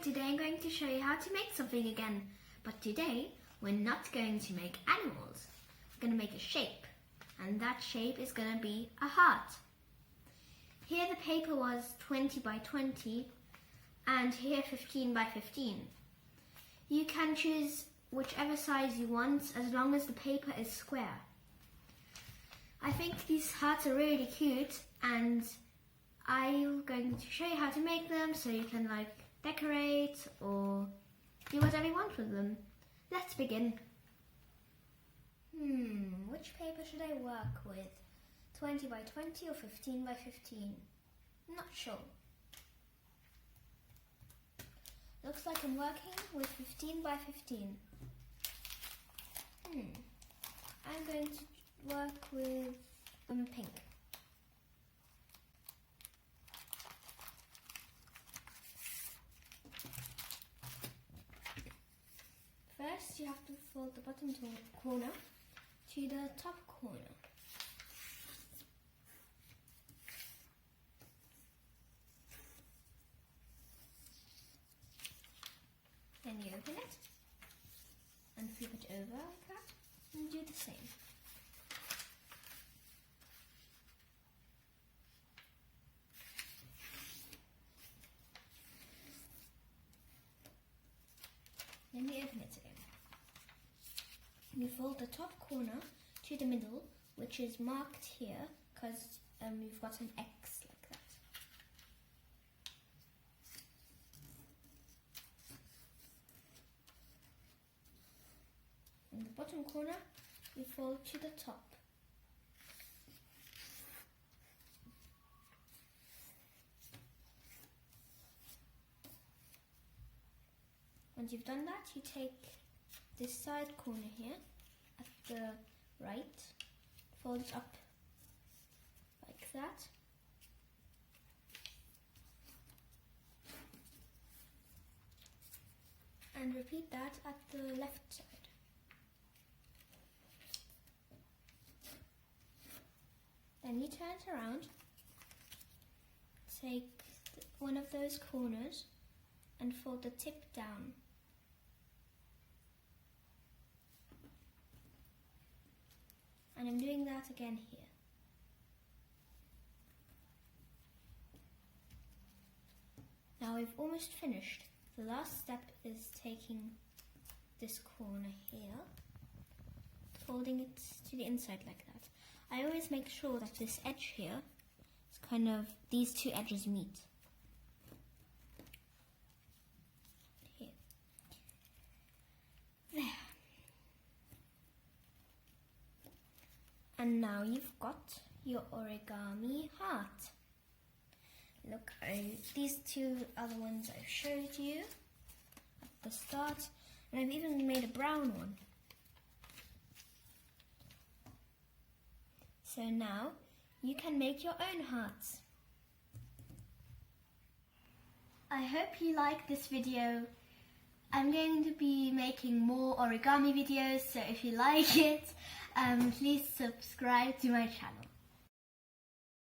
today I'm going to show you how to make something again. But today, we're not going to make animals. We're going to make a shape. And that shape is going to be a heart. Here the paper was 20 by 20 and here 15 by 15. You can choose whichever size you want as long as the paper is square. I think these hearts are really cute and I'm going to show you how to make them so you can decorate or do whatever you want with them. Let's begin. Which paper should I work with? 20 by 20 or 15 by 15? Not sure. Looks like I'm working with 15 by 15. I'm going to work with pink. First, you have to fold the bottom corner to the top corner. Then you open it and flip it over like that and do the same. Then you open it again. You fold the top corner to the middle, which is marked here because you've got an X like that. In the bottom corner, you fold to the top. Once you've done that, you take this side corner here at the right, fold it up like that. And repeat that at the left side. Then you turn it around, take one of those corners and fold the tip down. And I'm doing that again here. Now we've almost finished. The last step is taking this corner here, folding it to the inside like that. I always make sure that this edge here is these two edges meet. Here. There. And now you've got your origami heart. Look, these two are the ones I showed you at the start, and I've even made a brown one. So now you can make your own hearts. I hope you like this video. I'm going to be making more origami videos, so if you like it, please subscribe to my channel.